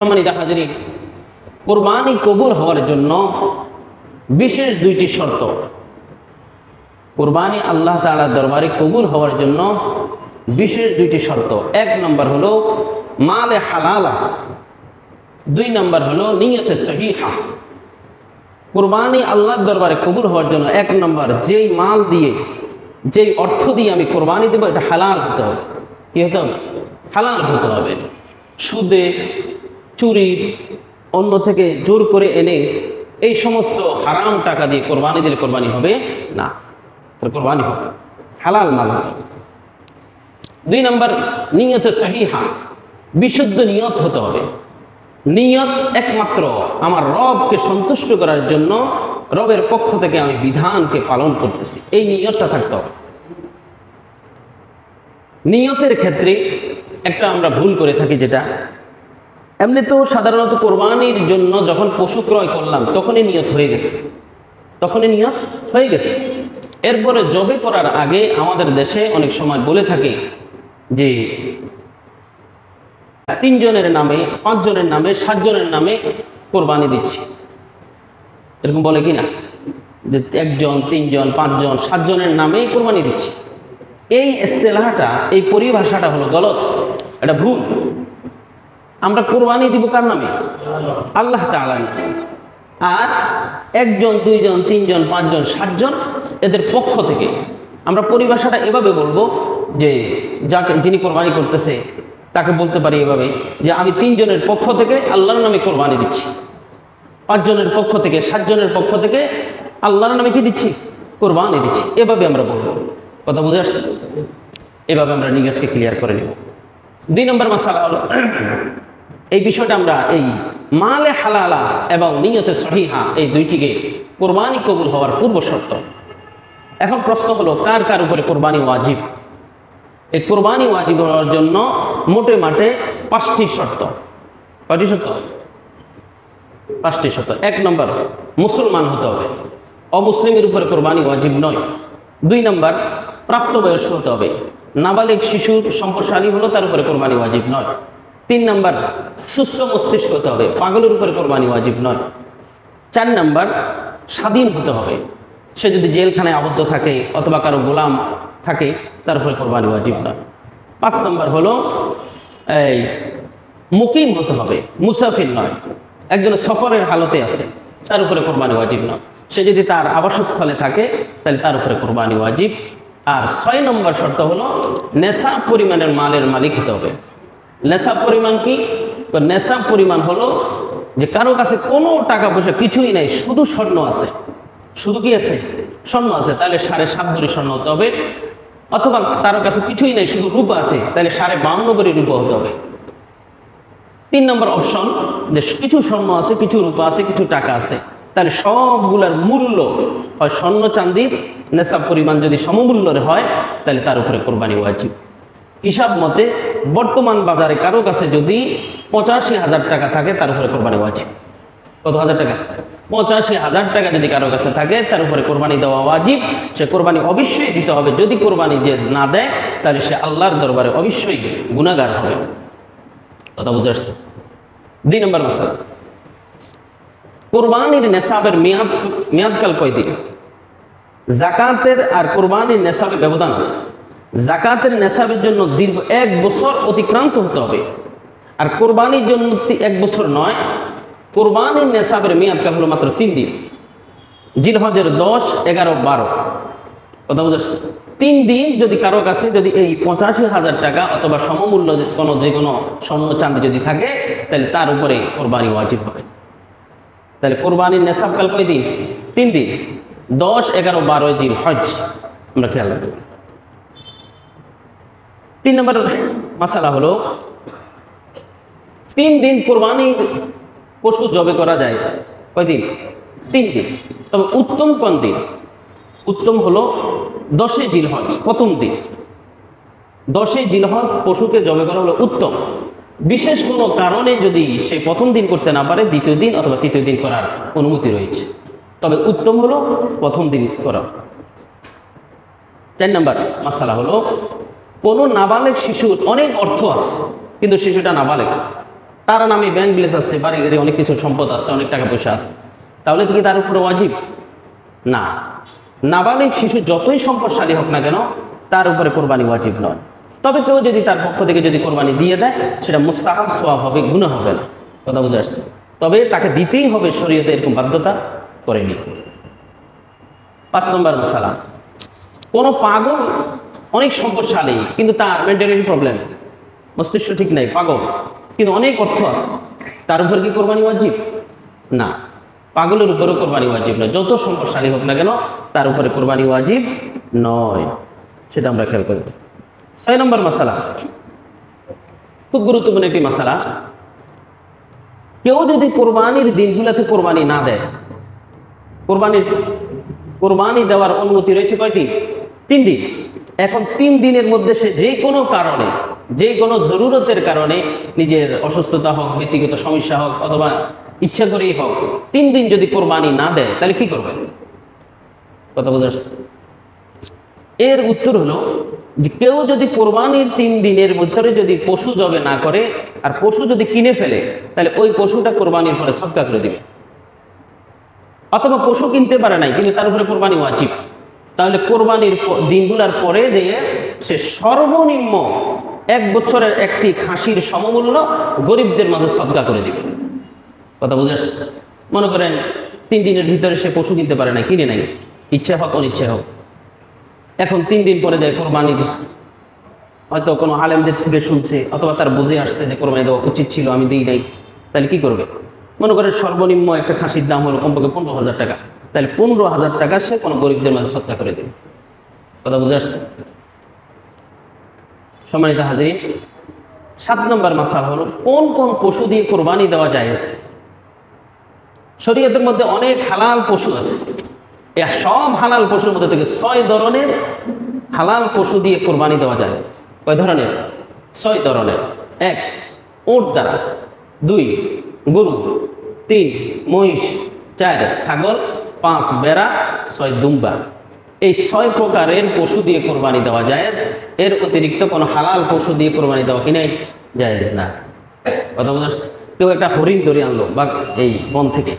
সম্মানিত হাজিরিন, কুরবানি কবুল হওয়ার জন্য বিশেষ দুইটি শর্ত। কুরবানি আল্লাহ তাআলার দরবারে কবুল হওয়ার জন্য বিশেষ দুইটি শর্ত। এক নম্বর হলো মালে হালালা, দুই নম্বর হলো নিয়তে সহিহা। কুরবানি আল্লাহর দরবারে কবুল হওয়ার জন্য এক নম্বর, যেই মাল দিয়ে, যেই অর্থ দিয়ে আমি কোরবানি দেবো এটা হালাল হতে হবে। কি হতে হবে? হালাল হতে হবে। সুদে, চুরি, অন্য থেকে জোর করে এনে এই সমস্ত হারাম টাকা দিয়ে কোরবানি দিলে কোরবানি হবে না। কোরবানি হবে হালাল মাল হবে। দুই নম্বর নিয়তে সহিহা, বিশুদ্ধ নিয়ত হতে হবে। নিয়ত একমাত্র আমার রবকে সন্তুষ্ট করার জন্য, রবের পক্ষ থেকে আমি বিধানকে পালন করতেছি, এই নিয়তটা থাকতে হবে। নিয়তের ক্ষেত্রে একটা আমরা ভুল করে থাকি, যেটা এমনি তো সাধারণত কোরবানির জন্য যখন পশু ক্রয় করলাম তখনই নিয়ত হয়ে গেছে, এরপরে জবে করার আগে আমাদের দেশে অনেক সময় বলে থাকে যে 3 জনের নামে, 5 জনের নামে, 7 জনের নামে কোরবানি দিচ্ছি, এরকম বলে কি না? যে 1 জন, 3 জন, 5 জন, 7 জনের নামে কোরবানি দিচ্ছি। এই ইস্তেলাহটা, এই পরিভাষাটা হলো গলত, এটা ভুল। আমরা কোরবানি দিব কার নামে? আল্লাহ তাআলার নামে। আর 1 জন, 2 জন, 3 জন, 5 জন, 7 জন এদের পক্ষ থেকে আমরা পরিভাষাটা এভাবে বলবো যে যিনি কোরবানি করতেছে তাকে বলতে পারি এভাবে যে আমি 3 জনের পক্ষ থেকে আল্লাহর নামে কোরবানি দিচ্ছি, 5 জনের পক্ষ থেকে, 7 জনের পক্ষ থেকে আল্লাহর নামে কি দিচ্ছি? কোরবানি দিচ্ছি। এভাবে আমরা বলবো। কথা বুঝে আসছে? এভাবে আমরা নিয়তকে ক্লিয়ার করে নেব। 2 নম্বর মাসালা হলো এই বিষয়টা, আমরা এই মালে হালালা এবং নিয়তে সহিহা, এই দুইটিকে কোরবানি কবুল হওয়ার পূর্ব শর্ত। এখন প্রশ্ন হলো কার কার উপরে কোরবানি ওয়াজিব? এই কোরবানি ওয়াজিব হওয়ার জন্য মোটে মাঠে 5টি শর্ত। কয়টি শর্ত? 5টি শর্ত। 1 নম্বর, মুসলমান হতে হবে, অমুসলিমের উপরে কোরবানি ওয়াজিব নয়। 2 নম্বর, প্রাপ্তবয়স্ক হতে হবে, নাবালিগ শিশুর সম্পদশালী হলো তার উপরে কোরবানি ওয়াজিব নয়। 3 নম্বর, সুস্থ মস্তিষ্ক হতে হবে, পাগলের উপরে কোরবানি ওয়াজিব নয়। 4 নম্বর, স্বাধীন হতে হবে, সে যদি জেলখানায় আবদ্ধ থাকে অথবা কারো গোলাম থাকে তার উপরে কোরবানি ওয়াজিব নয়। 5 নম্বর হলো এই মুকিম হতে হবে, মুসাফির নয়, একজন সফরের হালতে আছে তার উপরে কোরবানি ওয়াজিব নয়। সে যদি তার আবাসস্থলে থাকে তাহলে তার উপরে কোরবানি ওয়াজিব। আর 6 নম্বর শর্ত হলো নেশাব পরিমাণের মালের মালিক হতে হবে। নেশাব পরিমাণ কি? তো নেশাব পরিমাণ হলো যে কারো কাছে কোনো টাকা পয়সা কিছুই নাই, শুধু স্বর্ণ আছে, শুধু কি আছে? স্বর্ণ আছে, তাহলে 7.5 ভরি স্বর্ণ হতে হবে। অথবা তার কাছে কিছুই নাই, শুধু রূপা আছে, তাহলে 52.5 ভরি রূপা হতে হবে। 3 নম্বর অপশন, যে কিছু স্বর্ণ আছে, কিছু রূপা আছে, কিছু টাকা আছে, তাহলে সবগুলার মূল্য হয় স্বর্ণ চাঁদির নেশাব পরিমাণ যদি সমমূল্যের হয় তাহলে তার উপরে কোরবানি ওয়াজিব। হিসাব মতে বর্তমান বাজারে কারো কাছে যদি 85,000 টাকা থাকে তার উপরে কোরবানি ওয়াজিব। কত হাজার টাকা? 85,000 টাকা যদি কারো কাছে থাকে তার উপরে কোরবানি দেওয়া ওয়াজিব। সে কোরবানি অবশ্যই দিতে হবে। যদি কোরবানি যে না দেয় তাহলে সে আল্লাহর দরবারে অবশ্যই গুনাহগার হবে। কথা বুঝে আসছে? 2 নম্বর মাসালা, কোরবানির নেশাবের মেয়াদকাল কয়দিন? জাকাতের আর কোরবানির নেশাবের ব্যবধান আছে। জাকাতের নেশাবের জন্য দীর্ঘ 1 বছর অতিক্রান্ত হতে হবে, আর কোরবানির জন্য 1 বছর নয়। কোরবানির নেশাবের মেয়াদকাল হলো মাত্র 3 দিন, জিলহজের 10, 11, 12। কথা বুঝাচ্ছে? 3 দিন যদি কারো কাছে যদি এই 85,000 টাকা অথবা সমমূল্য যে কোনো স্বর্ণ চাঁদি যদি থাকে তাহলে তার উপরে কোরবানি ওয়াজিব হবে। তাহলে কোরবানির নেশাবকাল কয় দিন? 3 দিন, 10, 11, 12 জিলহজ। আমরা খেয়াল রাখবো। 3 নম্বর মাসালা হলো 3 দিন কোরবানি পশু জবে করা যায়। কয়দিন? 3 দিন। তবে উত্তম কোন দিন? উত্তম হলো 10 জিলহজ, প্রথম দিন। 10 জিলহজ পশুকে জবে করা হলো উত্তম। বিশেষ কোনো কারণে যদি সে প্রথম দিন করতে না পারে, 2য় দিন অথবা 3য় দিন করার অনুমতি রয়েছে, তবে উত্তম হলো প্রথম দিন করা। 4 নম্বর মাসালা হলো কোনো নাবালেগ শিশুর অনেক অর্থ আছে কিন্তু শিশুটা নাবালেগ, তার নামে ব্যাংক ব্যালেন্স আছে, বাড়ি গাড়ি অনেক কিছু সম্পদ আছে, অনেক টাকা পয়সা আছে, তাহলে কি তার উপরে ওয়াজিব? না। নাবালিগ শিশু যতই সম্পদশালী হোক না কেন তার উপরে কোরবানি ওয়াজিব নয়। তবে কেউ যদি তার পক্ষ থেকে যদি কোরবানি দিয়ে দেয় সেটা মুস্তাহাব সওয়াব হবে, গুনাহ হবে না। কথা বুঝে আসছে? তবে তাকে দিতেই হবে, শরীয়তে এরকম বাধ্যতা করেনি। 5 নম্বর মাসালা, কোনো পাগল অনেক সম্পদশালী কিন্তু তার মেন্টালিটি প্রবলেম, মস্তিষ্ক ঠিক নাই, পাগল কিন্তু অনেক অর্থ আছে, তার উপর কি কোরবানি ওয়াজিব? না, পাগলের উপরেও কোরবানি ওয়াজিব নয়, যত সম্পদশালী হোক না কেন তার উপরে কোরবানি ওয়াজিব নয়, সেটা আমরা খেয়াল করব। 6 নম্বর মাসালা, খুব গুরুত্বপূর্ণ একটি মাসালা, কেউ যদি কোরবানির দিনগুলোতে কোরবানি না দেয়, কোরবানি দেওয়ার অনুমতি রয়েছে কয়টি? 3 দিন। এখন 3 দিনের মধ্যে সে যে কোনো কারণে, যে কোনো জরুরতের কারণে, নিজের অসুস্থতা হোক, ব্যক্তিগত সমস্যা হোক, অথবা ইচ্ছা করেই হোক, 3 দিন যদি কোরবানি না দেয় তাহলে কি করবে? কথা বোঝা যাচ্ছে? এর উত্তর হলো যে কেউ যদি কোরবানির 3 দিনের ভিতরে যদি পশু জবে না করে আর পশু যদি কিনে ফেলে তাহলে ওই পশুটা কোরবানির পরে সদকা করে দিবে। অথবা পশু কিনতে পারে নাই কিন্তু তার উপরে কোরবানি ওয়াজিব, তাহলে কোরবানির দিনগুলোর পরে দিয়ে সে সর্বনিম্ন 1 বছরের একটি খাসির সমমূল্য গরিবদের মাঝে সদকা করে দিবে। কথা বুঝে আসছে? মনে করেন 3 দিনের ভিতরে সে পশু কিনতে পারে না, কিনে নাই, ইচ্ছা হোক অনিচ্ছা হোক, এখন 3 দিন পরে যায় কোরবানির, হয়তো কোনো আলেমদের থেকে শুনছে অথবা তার বুঝে আসছে যে কোরবানি দেওয়া উচিত ছিল, আমি দিই নাই, তাহলে কি করবে? মনে করেন সর্বনিম্ন একটা খাসির দাম হলো কমপক্ষে 15,000 টাকা, তাহলে 15,000 টাকা সে কোনো গরিবদের মাঝে সদকা করে দেবে। কথা বুঝে আসছে? সম্মানিত হাজিরিন, 7 নম্বর মাসালা হলো কোন কোন পশু দিয়ে কোরবানি দেওয়া জায়েজ। শরীয়তের মধ্যে অনেক হালাল পশু আছে, এই সব হালাল পশুর মধ্যে থেকে 6 ধরনের হালাল পশু দিয়ে কোরবানি দেওয়া জায়েজ। কয় ধরনের? 6 ধরনের। 1 উট দ্বারা, 2 গরু, 3 মহিষ, 4 ছাগল, 5 বেড়া, 6 দুম্বা। এই 6 প্রকারের পশু দিয়ে কোরবানি দেওয়া জায়েজ। এর অতিরিক্ত কোনো হালাল পশু দিয়ে কোরবানি দেওয়া কি নাই? জায়েজ না। কথা বোঝা যাচ্ছে? কেউ একটা হরিণ ধরে আনলো বা এই বন থেকে,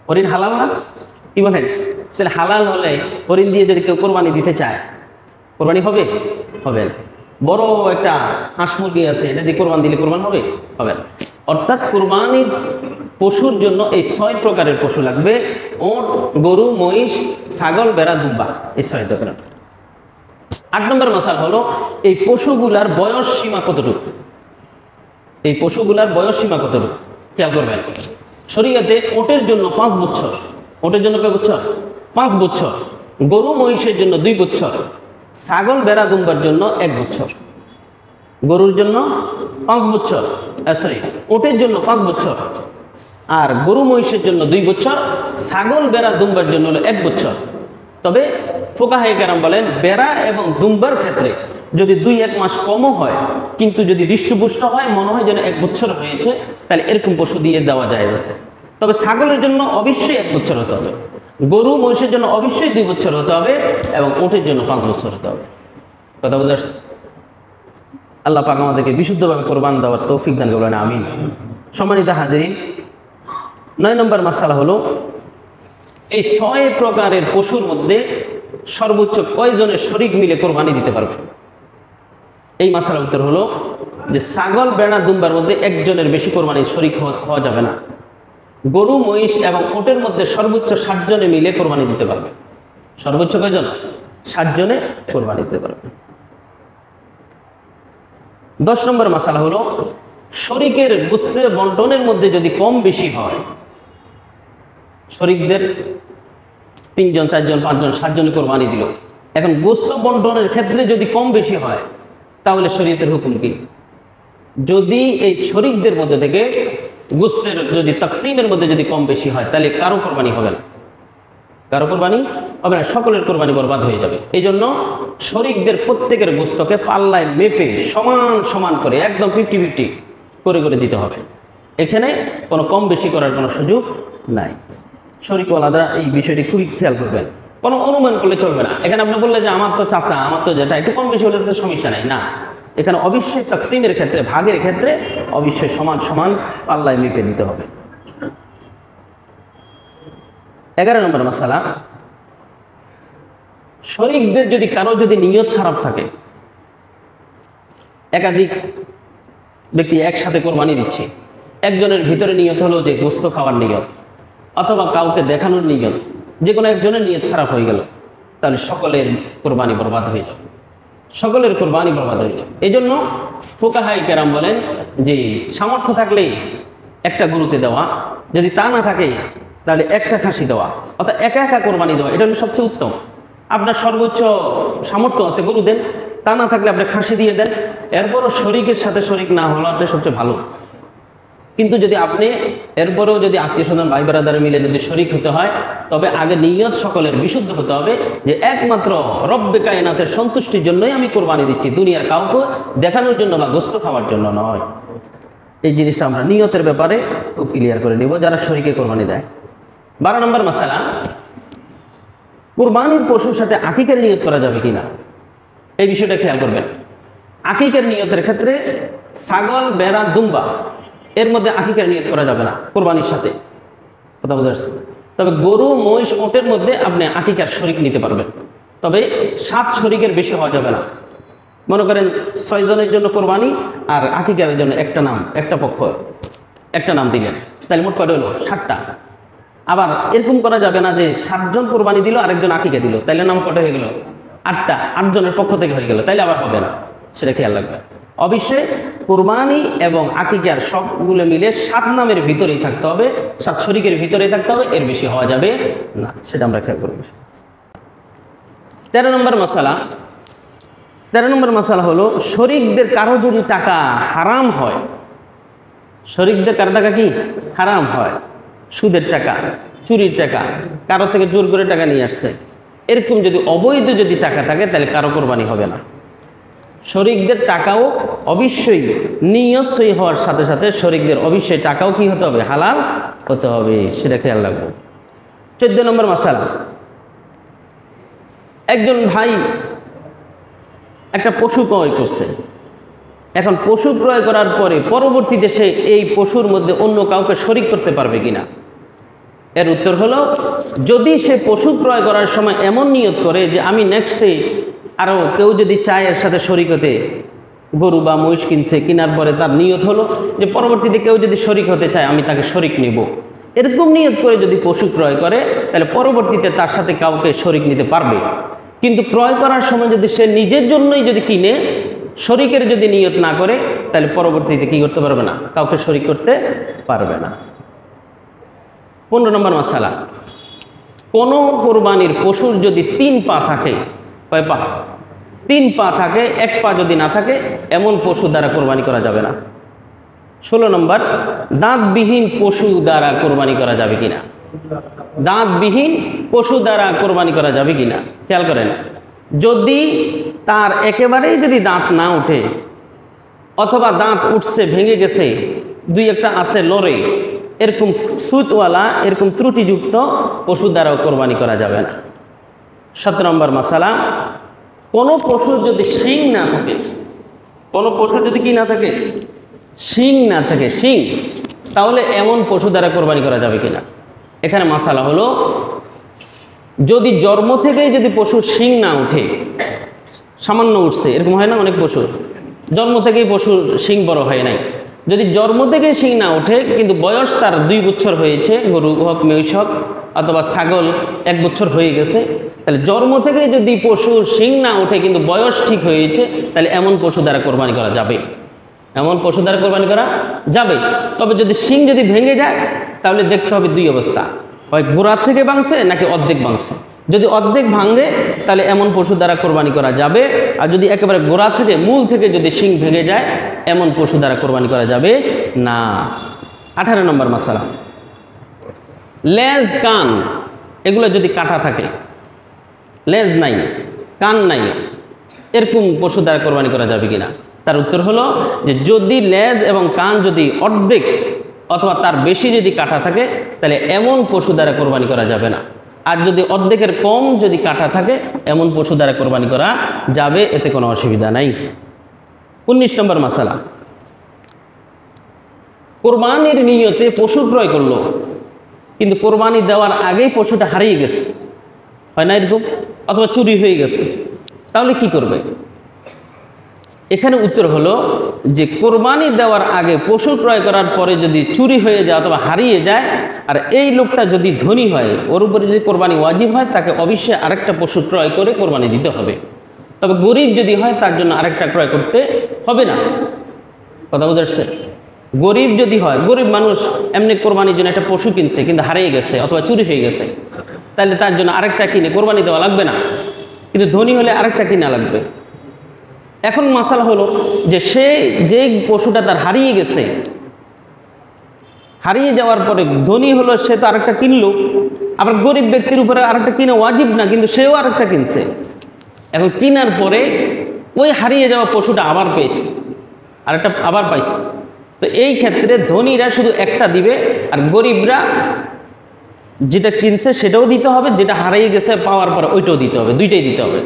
হরিণ হালাল না? কি বলেন? তাহলে হালাল হলে হরিণ দিয়ে যদি কেউ কোরবানি দিতে চায় কোরবানি হবে? হবে না। বড় একটা হাঁস মুরগি আছে, এটা দিয়ে কোরবানি দিলে কোরবান হবে? হবে না। অর্থাৎ কোরবানির পশুর জন্য এই 6 প্রকারের পশু লাগবে: উট, গরু, মহিষ, ছাগল, বেড়া, দুম্বা, এই 6 ধরনের। 8 নম্বর মাসাল হলো এই পশুগুলার বয়স সীমা কতটুকু? এই পশুগুলার বয়স সীমা কতটুকু খেয়াল করবেন। শরীয়তে ওটের জন্য 5 বছর, ওটের জন্য কয় বছর? 5 বছর। গরু মহিষের জন্য 2 বছর, ছাগল বেড়া দুম্বার জন্য 1 বছর। গরুর জন্য 5 বছর, সরি ওটের জন্য 5 বছর, আর গরু মহিষের জন্য 2 বছর, ছাগল বেড়া দুম্বার জন্য হলো 1 বছর। তবে ফুকাহায়ে কেরাম বলেন বেড়া এবং দুম্বার ক্ষেত্রে যদি 2-1 মাস কমও হয় কিন্তু যদি হৃষ্টপুষ্ট হয়, মনে হয় যেন 1 বছর হয়েছে, তাহলে এরকম পশু দিয়ে দেওয়া যায় আছে। তবে ছাগলের জন্য অবশ্যই 1 বছর হতে হবে, গরু মহিষের জন্য অবশ্যই 2 বছর হতে হবে এবং উটের জন্য 5 বছর হতে হবে। কথা বুঝা যাচ্ছে? আল্লাহ পাক আমাদেরকে বিশুদ্ধভাবে কোরবান দেওয়ার তৌফিক দান করবেন, আমিন। সম্মানিত হাজিরিন, 9 নম্বর মাসালা হলো এই 6 প্রকারের পশুর মধ্যে সর্বোচ্চ কয়জনের শরীক মিলে কোরবানি দিতে পারবে? এই মাসালার উত্তর হলো যে ছাগল বেড়া দুম্বার মধ্যে একজনের বেশি কোরবানির শরীক হওয়া যাবে না। গরু মহিষ এবং উটের মধ্যে সর্বোচ্চ 7 জনে মিলে কোরবানি দিতে পারবে। সর্বোচ্চ কয়জন? 7 জনে কোরবানি দিতে পারবে। 10 নম্বর মাসালা হলো শরীকের গোস্তের বন্টনের মধ্যে যদি কম বেশি হয়, শরীকদের 3 জন 4 জন 5 জন 7 জনে কোরবানি দিল, এখন গোস্ত বন্টনের ক্ষেত্রে যদি কম বেশি হয় তাহলে শরীয়তের হুকুম কি? যদি এই শরীকদের মধ্যে থেকে গোস্তের যদি তাকসিমের মধ্যে যদি কম বেশি হয় তাহলে কারো কোরবানি হবে না, কারো কোরবানি হবে না, সকলের কোরবানি বরবাদ হয়ে যাবে। এই জন্য শরীকদের প্রত্যেকের গোস্তকে পাল্লায় মেপে সমান সমান করে একদম 50-50 করে করে দিতে হবে। এখানে কোনো কম বেশি করার কোনো সুযোগ নাই। শরীকওয়ালারা এই বিষয়টি খুবই খেয়াল করবেন, কোনো অনুমান করলে চলবে না। এখানে আপনি বললেন যে আমার তো চাচা, আমার তো যেটা, একটু কম বেশি হলে তো সমস্যা নাই, না, এখানে অবশ্যই তাকসিমের ক্ষেত্রে, ভাগের ক্ষেত্রে অবশ্যই সমান সমান পাল্লায় মেপে নিতে হবে। 11 নম্বর মাসালা, শরীকদের যদি কারো যদি নিয়ত খারাপ থাকে, একাধিক ব্যক্তি একসাথে কোরবানি দিচ্ছে, একজনের ভিতরে নিয়ত হলো যে গোস্ত খাওয়ার নিয়ত, অথবা কাউকে দেখানোর নিয়ত, যে কোনো একজনের নিয়ত খারাপ হয়ে গেল, তাহলে সকলের কোরবানি বরবাদ হয়ে যাবে, সকলের কোরবানি বরবাদ হয়ে যাবে। এই জন্য ফুকাহায়ে কেরাম বলেন যে সামর্থ্য থাকলে একটা গরুতে দেওয়া, যদি তা না থাকে তাহলে একটা খাসি দেওয়া, অর্থাৎ একা একা কোরবানি দেওয়া, এটা হলো সবচেয়ে উত্তম। আপনার সর্বোচ্চ সামর্থ্য আছে, গরু দেন, তা না থাকলে আপনি খাসি দিয়ে দেন, এরপরও শরীকের সাথে শরীক না হওয়াটা সবচেয়ে ভালো। কিন্তু যদি আপনি এরপরেও যদি আত্মীয় স্বজন ভাই বেরাদারে মিলে যদি শরীক হতে হয়, তবে আগে নিয়ত সকলের বিশুদ্ধ হতে হবে যে একমাত্র রব্বে কায়নাতের সন্তুষ্টির জন্যই আমি কোরবানি দিচ্ছি, দুনিয়ার কাউকে দেখানোর জন্য বা গোস্ত খাওয়ার জন্য নয়। এই জিনিসটা আমরা নিয়তের ব্যাপারে খুব ক্লিয়ার করে নিব যারা শরীকে কোরবানি দেয়। 12 নম্বর মাসালা, কোরবানির পশুর সাথে আকিকার নিয়ত করা যাবে কিনা, এই বিষয়টা খেয়াল করবেন। আকিকার নিয়তের ক্ষেত্রে ছাগল, বেড়া, দুম্বা এর মধ্যে আকিকার নিয়ত করা যাবে না কোরবানির সাথে, কথা বোঝা যাচ্ছে। তবে গরু, মহিষ, ওটের মধ্যে আপনি আকিকার শরীক নিতে পারবেন, তবে 7 শরীকের বেশি হওয়া যাবে না। মনে করেন 6 জনের জন্য কোরবানি আর আকিকার জন্য একটা নাম, একটা পক্ষ একটা নাম দিলেন, তাহলে মোট কয়টা হলো 7টা। আবার এরকম করা যাবে না যে 7 জন কোরবানি দিল আরেকজন আকিকা দিল, তাইলে নাম কটা হয়ে গেল 8টা, 8 জনের পক্ষ থেকে হয়ে গেল, তাইলে আবার হবে না, সেটা খেয়াল রাখবে। অবশ্যই কোরবানি এবং আকিকার সবগুলো মিলে 7 নামের ভিতরেই থাকতে হবে, 7 শরীকের ভিতরেই থাকতে হবে, এর বেশি হওয়া যাবে না, সেটা আমরা খেয়াল করব। 13 নম্বর মাসালা, 13 নম্বর মাসালা হলো শরীকদের কারো যদি টাকা হারাম হয়, শরীকদের কারো টাকা কি হারাম হয়, সুদের টাকা, চুরির টাকা, কারো থেকে জোর করে টাকা নিয়ে আসছে, এরকম যদি অবৈধ যদি টাকা থাকে তাহলে কারো কোরবানি হবে না। শরীকদের টাকাও অবশ্যই নিয়ত সই হওয়ার সাথে সাথে শরীকদের অবশ্যই টাকাও কি হতে হবে, হালাল হতে হবে, সেটা খেয়াল রাখবো। 14 নম্বর মাসালা, একজন ভাই একটা পশু ক্রয় করছে, এখন পশু ক্রয় করার পরে পরবর্তীতে সে এই পশুর মধ্যে অন্য কাউকে শরীক করতে পারবে কিনা, এর উত্তর হলো যদি সে পশু ক্রয় করার সময় এমন নিয়ত করে যে আমি নেক্সটে আরও কেউ যদি চায় এর সাথে শরীক হতে, গরু বা মহিষ কিনছে, কেনার পরে তার নিয়ত হলো যে পরবর্তীতে কেউ যদি শরীক হতে চায় আমি তাকে শরীক নেব, এরকম নিয়ত করে যদি পশু ক্রয় করে তাহলে পরবর্তীতে তার সাথে কাউকে শরীক নিতে পারবে। কিন্তু ক্রয় করার সময় যদি সে নিজের জন্যই যদি কিনে, শরীকের যদি নিয়ত না করে, তাহলে পরবর্তীতে কি করতে পারবে না, কাউকে শরীক করতে পারবে না। 15 নম্বর মাসালা, কোনো কোরবানির পশুর যদি 3 পা থাকে, কয় পা, 3 পা থাকে, 1 পা যদি না থাকে এমন পশু দ্বারা কোরবানি করা যাবে না। 16 নম্বর, দাঁতবিহীন পশু দ্বারা কোরবানি করা যাবে কিনা, দাঁতবিহীন পশু দ্বারা কোরবানি করা যাবে কিনা খেয়াল করেন। যদি তার একেবারেই যদি দাঁত না ওঠে, অথবা দাঁত উঠছে ভেঙে গেছে, 2-1টা আছে লড়ে, এরকম সুতওয়ালা এরকম ত্রুটিযুক্ত পশু দ্বারাও কোরবানি করা যাবে না। 17 নম্বর মাসালা, কোনো পশুর যদি শিং না থাকে, কোনো পশুর যদি কি না থাকে, শিং না থাকে, শিং, তাহলে এমন পশু দ্বারা কোরবানি করা যাবে কিনা। এখানে মাসালা হলো যদি জন্ম থেকেই যদি পশুর শিং না উঠে, সামান্য উঠছে, এরকম হয় না অনেক পশুর, জন্ম থেকেই পশুর শিং বড় হয় নাই, যদি জন্ম থেকেই শিং না ওঠে কিন্তু বয়স তার 2 বছর হয়েছে, গরু হোক মহিষ হোক অথবা ছাগল 1 বছর হয়ে গেছে, তাহলে জন্ম থেকেই যদি পশুর শিং না ওঠে কিন্তু বয়স ঠিক হয়েছে, তাহলে এমন পশু দ্বারা কোরবানি করা যাবে, এমন পশু দ্বারা কোরবানি করা যাবে। তবে যদি শিং যদি ভেঙে যায় তাহলে দেখতে হবে 2 অবস্থা, হয় গোড়া থেকে ভাঙছে নাকি অর্ধেক ভাঙছে। যদি অর্ধেক ভাঙে তাহলে এমন পশু দ্বারা কোরবানি করা যাবে, আর যদি একেবারে গোড়া থেকে মূল থেকে যদি শিং ভেঙে যায় এমন পশু দ্বারা কোরবানি করা যাবে না। 18 নম্বর মাসালা, লেজ, কান এগুলো যদি কাটা থাকে, লেজ নাই, কান নাই, এরকম পশু দ্বারা কোরবানি করা যাবে কিনা। তার উত্তর হলো যে যদি লেজ এবং কান যদি অর্ধেক অথবা তার বেশি যদি কাটা থাকে তাহলে এমন পশু দ্বারা কোরবানি করা যাবে না। আর যদি অর্ধেকের কম যদি কাটা থাকে এমন পশু দ্বারা কোরবানি করা যাবে, এতে কোনো অসুবিধা নাই। 19 নম্বর মাসালা, কোরবানির নিয়তে পশু ক্রয় করলো, কিন্তু কোরবানি দেওয়ার আগেই পশুটা হারিয়ে গেছে, হয় না এরকম, অথবা চুরি হয়ে গেছে, তাহলে কি করবে? এখানে উত্তর হলো যে কোরবানি দেওয়ার আগে পশু ক্রয় করার পরে যদি চুরি হয়ে যায় অথবা হারিয়ে যায়, আর এই লোকটা যদি ধনী হয়, ওর উপরে যদি কোরবানি ওয়াজিব হয়, তাকে অবশ্যই আরেকটা পশু ক্রয় করে কোরবানি দিতে হবে। তবে গরিব যদি হয় তার জন্য আরেকটা ক্রয় করতে হবে না। কথা বুঝে আসছে? গরিব যদি হয়, গরিব মানুষ এমনি কোরবানির জন্য একটা পশু কিনছে কিন্তু হারিয়ে গেছে অথবা চুরি হয়ে গেছে, তাহলে তার জন্য আরেকটা কিনে কোরবানি দেওয়া লাগবে না। কিন্তু ধনী হলে আরেকটা কিনা লাগবে। এখন মাসালা হলো যে সে যে পশুটা তার হারিয়ে গেছে, হারিয়ে যাওয়ার পরে ধনী হলো, সে তো আরেকটা কিনলো, আবার গরিব ব্যক্তির উপরে আরেকটা কিনা ওয়াজিব না, কিন্তু সেও আরেকটা কিনছে। এখন কেনার পরে ওই হারিয়ে যাওয়া পশুটা আবার পেয়েছে, আরেকটা আবার পাইছে। তো এই ক্ষেত্রে ধনীরা শুধু একটা দিবে, আর গরিবরা যেটা কিনছে সেটাও দিতে হবে, যেটা হারিয়ে গেছে পাওয়ার পরে ওইটাও দিতে হবে, দুইটাই দিতে হবে।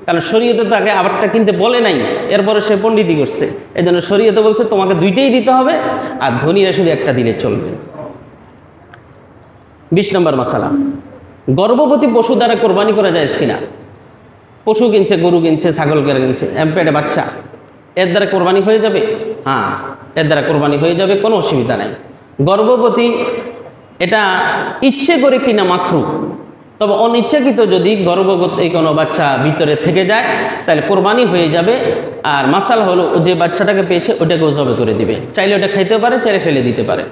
কারণ শরীয়তে তাকে আবারটা কিনতে বলে নাই, এরপরে সে পণ্ডিতি করছে, এই জন্য শরীয়তে বলছে তোমাকে দুইটাই দিতে হবে, আর ধনীরা শুধু একটা দিলে চলবে। 20 নম্বর মাসালা, গর্ভবতী পশু দ্বারা কোরবানি করা যায় কিনা? পশু কিনছে, গরু কিনছে, ছাগল কিনছে, পেটে বাচ্চা, এর দ্বারা কোরবানি হয়ে যাবে? হ্যাঁ, এর দ্বারা কোরবানি হয়ে যাবে, কোনো অসুবিধা নাই। গর্ভবতী এটা ইচ্ছে করে কিনা মাকরু, তবে অনিচ্ছাকৃত যদি গর্ভবতী কোনো বাচ্চা ভিতরে থেকে যায় তাহলে কোরবানি হয়ে যাবে। আর মাসাল হলো যে বাচ্চাটাকে পেয়েছে ওটাকেও জবে করে দিবে, চাইলে ওটা খাইতে পারে, চাইলে ফেলে দিতে পারে।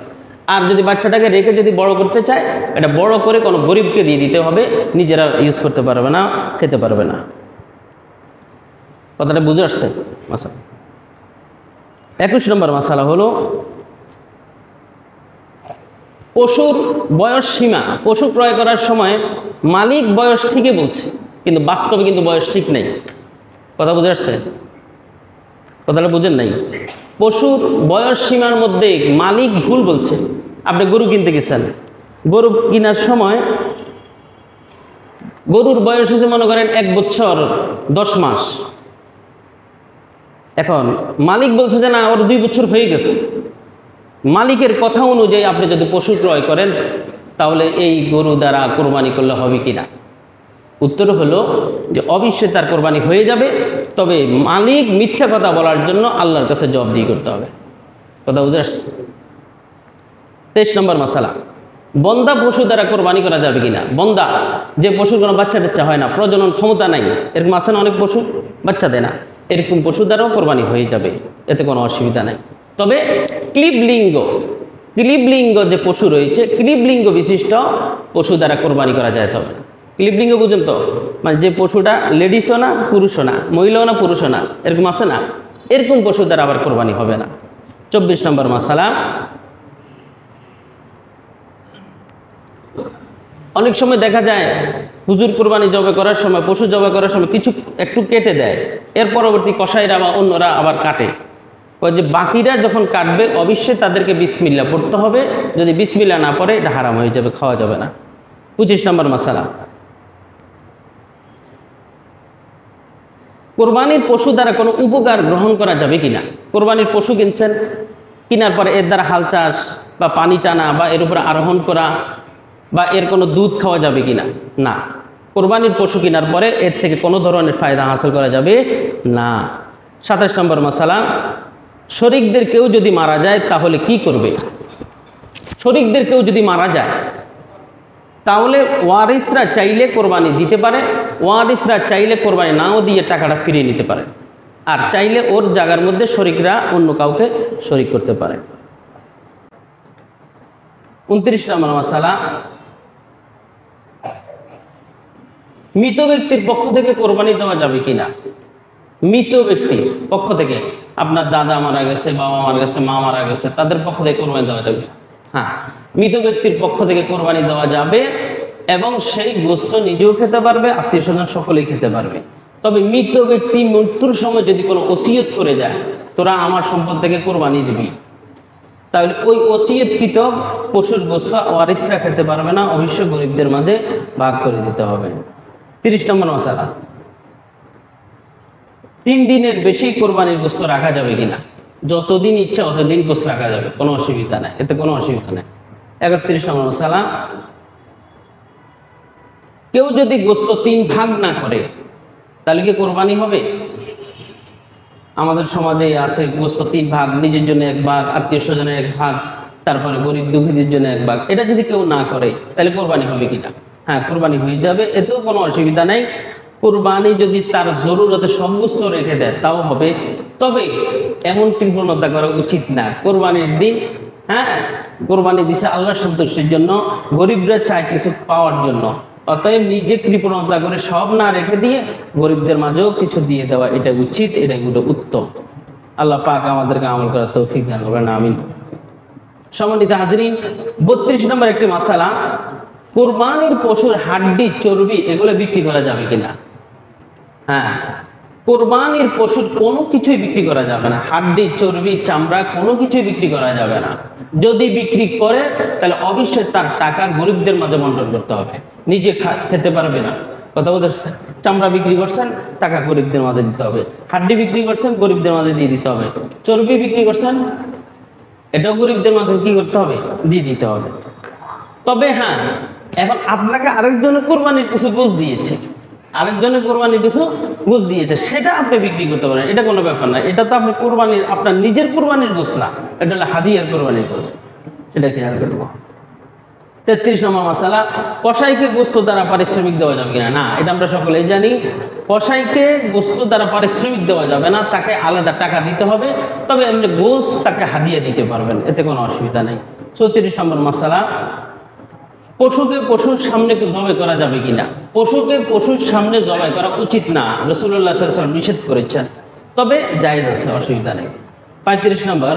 আর যদি বাচ্চাটাকে রেখে যদি বড় করতে চায়, এটা বড় করে কোনো গরিবকে দিয়ে দিতে হবে, নিজেরা ইউজ করতে পারবে না, খেতে পারবে না। কথাটা বুঝে আসছে? মাসালা 21 নম্বর মাসালা হলো পশুর বয়স সীমা। পশু ক্রয় করার সময় মালিক বয়স ঠিকই বলছে, কিন্তু বাস্তবে কিন্তু বয়স ঠিক নেই। কথা বুঝে আসছে? কথাটা বুঝেন নাই? পশুর বয়স সীমার মধ্যে মালিক ভুল বলছে। আপনি গরু কিনতে গেছেন, গরু কেনার সময় গরুর বয়স হচ্ছে মনে করেন 1 বছর 10 মাস। এখন মালিক বলছে যে না, ওর 2 বছর হয়ে গেছে। মালিকের কথা অনুযায়ী আপনি যদি পশু ক্রয় করেন তাহলে এই গরু দ্বারা কোরবানি করলে হবে কিনা? উত্তর হলো যে অবশ্যই তার কোরবানি হয়ে যাবে, তবে মালিক মিথ্যা কথা বলার জন্য আল্লাহর কাছে জবাবদিহি করতে হবে। কথা বুঝে আসছে? 23 নম্বর মাসালা, বন্দা পশু দ্বারা কোরবানি করা যাবে কিনা? বন্দা যে পশুর কোনো বাচ্চা টাচ্চা হয় না, প্রজনন ক্ষমতা নাই, এরকম আছে না অনেক পশু বাচ্চা দেয় না, এরকম পশু দ্বারাও কোরবানি হয়ে যাবে, এতে কোনো অসুবিধা নাই। তবে ক্লিবলিঙ্গ যে পশু রয়েছে, ক্লিবলিঙ্গ বিশিষ্ট পশু দ্বারা কোরবানি করা যায় সব। ক্লিবলিঙ্গ বুঝেন তো? মানে যে পশুটা লেডিসও না, পুরুষও না, মহিলাও না, পুরুষও না, এরকম আছে না, এরকম পশু দ্বারা আবার কোরবানি হবে না। 24 নম্বর মাসালা, অনেক সময় দেখা যায় হুজুর কোরবানি জবাই করার সময়, পশু জবাই করার সময় কিছু একটু কেটে দেয়, এর পরবর্তী কসাইরা বা অন্যরা আবার কাটে। যে বাকিরা যখন কাটবে অবশ্যই তাদেরকে বিসমিল্লাহ পড়তে হবে, যদি বিসমিল্লাহ না পড়ে এটা হারাম হয়ে যাবে, খাওয়া যাবে না। 25 নম্বর মাসালা, কোরবানির পশু দ্বারা কোনো উপকার গ্রহণ করা যাবে কিনা? কোরবানির পশু কিনছেন, কেনার পরে এর দ্বারা হাল চাষ বা পানি টানা বা এর উপরে আরোহণ করা বা এর কোনো দুধ খাওয়া যাবে কিনা? না, কোরবানির পশু কেনার পরে এর থেকে কোনো ধরনের ফায়দা হাসিল করা যাবে না। 27 নম্বর মাসালা, শরিকদের কেউ যদি মারা যায় তাহলে কি করবে? শরিকদের কেউ যদি মারা যায় তাহলে ওয়ারিসরা চাইলে কোরবানি দিতে পারে, ওয়ারিসরা চাইলে কোরবানি নাও দিয়ে টাকাটা ফিরিয়ে নিতে পারে, আর চাইলে ওর জায়গার মধ্যে শরিকরা অন্য কাউকে শরিক করতে পারে। 29 নম্বর মাসালা, মৃত ব্যক্তির পক্ষ থেকে কোরবানি দেওয়া যাবে কিনা? মৃত ব্যক্তির পক্ষ থেকে, আপনার দাদা মারা গেছে, বাবা মারা গেছে, মা মারা গেছে, তাদের পক্ষ থেকে কোরবানি দেওয়া যাবে? হ্যাঁ, মৃত ব্যক্তির পক্ষ থেকে কোরবানি দেওয়া যাবে, এবং সেই গোশত নিজেও খেতে পারবে, আত্মীয় স্বজন সকলেই খেতে পারবে। তবে মৃত ব্যক্তি মৃত্যুর সময় যদি কোনো ওসিয়ত করে যায়, তোরা আমার সম্পদ থেকে কোরবানি দিবি, তাহলে ওই ওসিয়তকৃত পশুর গোশত ওয়ারিসরা খেতে পারবে না, অবশ্যই গরিবদের মাঝে ভাগ করে দিতে হবে। 30 নম্বর মাসালা, 3 দিনের বেশি কোরবানির গোশত রাখা যাবে কিনা? যতদিন ইচ্ছা ততদিন গোশত রাখা যাবে, কোনো অসুবিধা নাই, এতে কোনো অসুবিধা নেই। 31 নম্বর মাসালা, কেউ যদি গোশত 3 ভাগ না করে তাহলে কি কোরবানি হবে? আমাদের সমাজে আছে গোশত 3 ভাগ, নিজের জন্য 1 ভাগ, আত্মীয় স্বজনের 1 ভাগ, তারপরে গরিব দুঃখীদের জন্য 1 ভাগ। এটা যদি কেউ না করে তাহলে কোরবানি হবে কিনা? হ্যাঁ, কোরবানি হয়ে যাবে, এতেও কোনো অসুবিধা নেই। কোরবানি যদি তার জরুরতে সব গোশত রেখে দেয় তাও হবে, তবে এমন কৃপণতা করা উচিত না। কোরবানির দিন কোরবানি দিছে আল্লাহ সন্তুষ্টির জন্য, গরিবরা চায় কিছু পাওয়ার জন্য, অতএব নিজে কৃপণতা করে সব না রেখে দিয়ে গরিবদের মাঝেও কিছু দিয়ে দেওয়া, এটা উচিত, এটা উত্তম। আল্লাহ পাক আমাদেরকে আমল করার তৌফিক দান করবেন, আমিন। সম্মানিত হাজরিন, 32 নম্বর একটি মাসালা, কোরবানির পশুর হাড্ডি, চর্বি এগুলো বিক্রি করা যাবে কিনা? হ্যাঁ, কোরবানির পশুর কোনো কিছুই বিক্রি করা যাবে না, হাড্ডি, চর্বি, চামড়া কোনো কিছুই বিক্রি করা যাবে না। যদি বিক্রি করে তাহলে অবশ্যই তার টাকা গরিবদের মাঝে বন্টন করতে হবে, নিজে খেতে পারবে না। কথা বলতেছেন? চামড়া বিক্রি করছেন, টাকা গরিবদের মাঝে দিতে হবে। হাড্ডি বিক্রি করছেন, গরিবদের মাঝে দিয়ে দিতে হবে। চর্বি বিক্রি করছেন, এটাও গরিবদের মাঝে কি করতে হবে? দিয়ে দিতে হবে। তবে হ্যাঁ, এখন আপনাকে আরেকজনের কোরবানির কিছু গোশ দিয়েছে, সেটা আপনি বিক্রি করতে পারেন, এটা কোনো ব্যাপার না। এটা তো আপনি কোরবানির, আপনার নিজের কোরবানির গোশ না, এটা হলো হাদিয়ার কোরবানির গোশ, এটা খেয়াল করবো। 33 নম্বর মাসালা, কসাইকে গোশত দ্বারা পারিশ্রমিক দেওয়া যাবে কিনা? না, এটা আমরা সকলেই জানি, কসাইকে গোশত দ্বারা পারিশ্রমিক দেওয়া যাবে না, তাকে আলাদা টাকা দিতে হবে। তবে এমনি গোশ তাকে হাদিয়া দিতে পারবেন, এতে কোনো অসুবিধা নেই। 34 নম্বর মাসালা, পশুকে পশুর সামনে জবাই করা যাবে কিনা? পশুকে পশুর সামনে জবাই করা উচিত না, রাসূলুল্লাহ সাল্লাল্লাহু আলাইহি ওয়াসাল্লাম নিষেধ করেছেন, তবে জায়েজ আছে, অসুবিধা নেই। 35 নম্বর,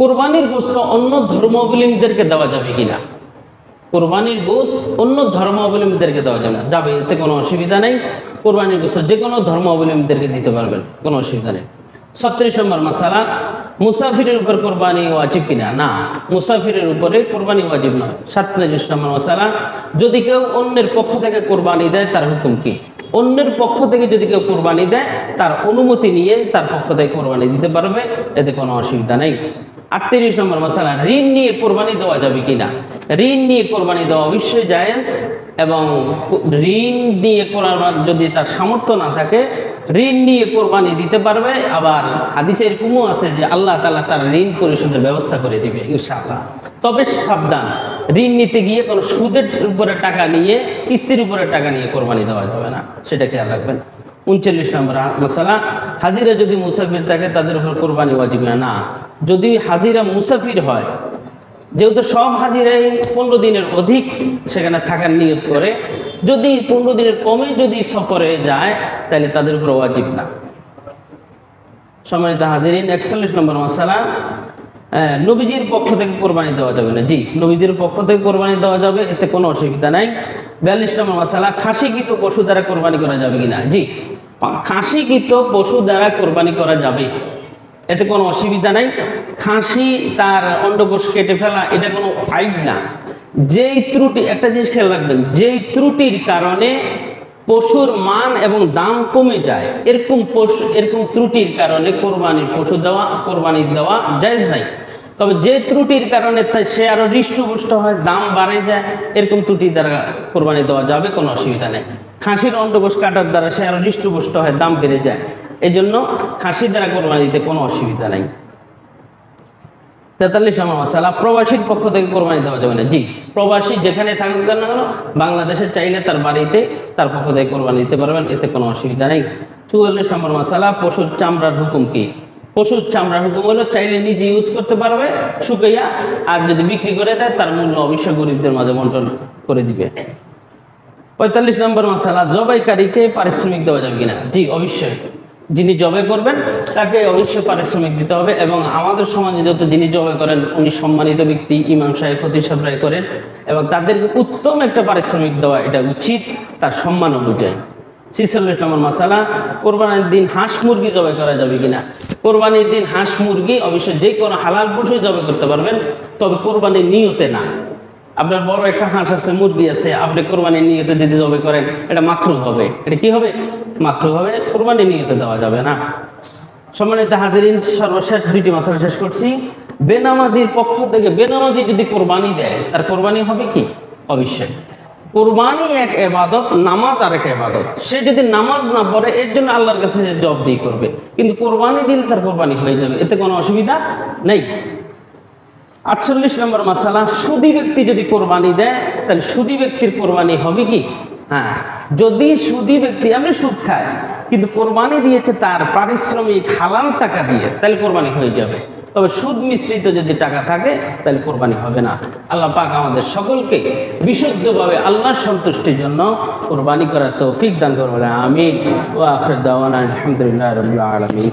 কোরবানির গোশত অন্য ধর্মাবলম্বীদেরকে দেওয়া যাবে কিনা? কোরবানির গোশত অন্য ধর্মাবলম্বীদেরকে দেওয়া যাবে না, যাবে, এতে কোনো অসুবিধা নেই। কোরবানির গোশত যে কোনো ধর্মাবলম্বীদেরকে দিতে পারবেন, কোনো অসুবিধা নেই। 36 নম্বর মাসালা, মুসাফিরের উপর কোরবানি ওয়াজিব কিনা? না, মুসাফিরের উপরে কোরবানি ওয়াজিব নয়। 37 নম্বর মাসালা, যদি কেউ অন্যের পক্ষ থেকে কোরবানি দেয় তার হুকুম কি? অন্যের পক্ষ থেকে যদি কেউ কোরবানি দেয় তার অনুমতি নিয়ে তার পক্ষ থেকে কোরবানি দিতে পারবে, এতে কোনো অসুবিধা নেই। 38 নম্বর মাসালা, ঋণ নিয়ে কোরবানি দেওয়া যাবে কিনা? ঋণ নিয়ে কোরবানি দেওয়া অবশ্যই জায়েজ, এবং ঋণ নিয়ে কোরবানি যদি তার সামর্থ্য না থাকে ঋণ নিয়ে কোরবানি দিতে পারবে। আবার হাদিসে এরকমও আছে যে আল্লাহ তাআলা তার ঋণ পরিশোধের ব্যবস্থা করে দিবে ইনশাআল্লাহ। তবে সাবধান, ঋণ নিতে গিয়ে কোনো সুদের উপরে টাকা নিয়ে, কিস্তির উপরে টাকা নিয়ে কোরবানি দেওয়া যাবে না, সেটা খেয়াল রাখবেন। 39 নম্বর মাসালা, হাজিরা যদি মুসাফির থাকে তাদের উপর কোরবানি ওয়াজিব না। যদি হাজিরা মুসাফির হয়, যেহেতু সব হাজিরাই 15 দিনের অধিক সেখানে থাকার নিয়ত করে, যদি 15 দিনের কমে যদি সফরে যায় তাহলে তাদের উপর ওয়াজিব না। সম্মানিত হাজিরিন, 41 নম্বর মাসালা, নবীজির পক্ষ থেকে কোরবানি দেওয়া যাবে না। জি, নবীজির পক্ষ থেকে কোরবানি দেওয়া যাবে, এতে কোনো অসুবিধা নাই। 42 নম্বর মাসালা, খাসিকৃত পশু দ্বারা কোরবানি করা যাবে কিনা? জি, খাসিকৃত পশু দ্বারা কোরবানি করা যাবে, এতে কোনো অসুবিধা নাই। খাসি তার অন্ডকোষ কেটে ফেলা এটা কোনো আইব না। যেই ত্রুটি, একটা জিনিস খেয়াল রাখবেন, যেই ত্রুটির কারণে পশুর মান এবং দাম কমে যায়, এরকম ত্রুটির কারণে কোরবানি দেওয়া জায়েজ নাই। তবে যে ত্রুটির কারণে সে আরো হৃষ্টপুষ্ট হয়, দাম বাড়ে যায়, এরকম ত্রুটি দ্বারা কোরবানি দেওয়া যাবে, কোনো অসুবিধা নেই। খাসির অন্ডকোষ কাটার দ্বারা সে আরো হৃষ্টপুষ্ট হয়, দাম বেড়ে যায়, এই জন্য খাসি দ্বারা কোরবানি দিতে কোনো অসুবিধা নাই। 43 নম্বর মাসালা, প্রবাসীর পক্ষ থেকে কোরবানি দেওয়া যাবে না। জি, প্রবাসী যেখানে থাকুক না কেন, বাংলাদেশে চাইলে তার বাড়িতে তার পক্ষ থেকে কোরবানি দিতে পারবেন, এতে কোনো অসুবিধা নেই। 44 নম্বর মাসালা, পশুর চামড়ার হুকুম কি? পশুর চামড়ার হুকুম হলো চাইলে নিজে ইউজ করতে পারবে শুকাইয়া, আর যদি বিক্রি করে দেয় তার মূল্য অবশ্যই গরিবদের মাঝে বন্টন করে দিবে। 45 নম্বর মাসালা, জবাইকারীকে পারিশ্রমিক দেওয়া যাবে কিনা? জি, অবশ্যই। যিনি জবাই করবেন তাকে অবশ্যই পারিশ্রমিক দিতে হবে, এবং আমাদের সমাজে যত যিনি জবাই করেন উনি সম্মানিত ব্যক্তি, ইমাম সাহেব, খতিব সাহেবরাই করেন, এবং তাদেরকে উত্তম একটা পারিশ্রমিক দেওয়া এটা উচিত তার সম্মান অনুযায়ী। 46 নম্বর মাসালা, কোরবানির দিন হাঁস মুরগি জবাই করা যাবে কিনা? কোরবানির দিন হাঁস মুরগি অবশ্যই যে কোনো হালাল পশু জবাই করতে পারবেন, তবে কোরবানির নিয়তে না। আপনার বড় একটা হাঁস আছে, মুরগি আছে, আপনি কোরবানির নিয়তে যদি জবে করেন এটা মাকরুহ হবে। এটা কি হবে? মাকরুহ হবে, কোরবানির নিয়তে দেওয়া যাবে না। সম্মানিত হাজিরিন, সর্বশেষ দুইটি মাসালা শেষ করছি। বেনামাজির পক্ষ থেকে বেনামাজি যদি কোরবানি দেয় তার কোরবানি হবে কি? অবশ্যই। কোরবানি এক ইবাদত, নামাজ আর এক ইবাদত। সে যদি নামাজ না পড়ে এর জন্য আল্লাহর কাছে জবাবদিহি করবে, কিন্তু কোরবানি দিলে তার কোরবানি হয়ে যাবে, এতে কোনো অসুবিধা নেই। 48 নম্বর মাসালা, সুদী ব্যক্তি যদি কোরবানি দেয় তাহলে সুদী ব্যক্তির কোরবানি হবে কি? হ্যাঁ, যদি সুদী ব্যক্তি আমরা সুদ খায় কিন্তু কোরবানি দিয়েছে তার পারিশ্রমিক হালাল টাকা দিয়ে, তাহলে কোরবানি হয়ে যাবে। তবে সুদ মিশ্রিত যদি টাকা থাকে তাহলে কোরবানি হবে না। আল্লাহ পাক আমাদের সকলকে বিশুদ্ধভাবে আল্লাহর সন্তুষ্টির জন্য কোরবানি করার তৌফিক দান করবেন। আমিন। ওয়া আখির দাওয়ানা আলহামদুলিল্লাহি রাব্বিল আলামিন।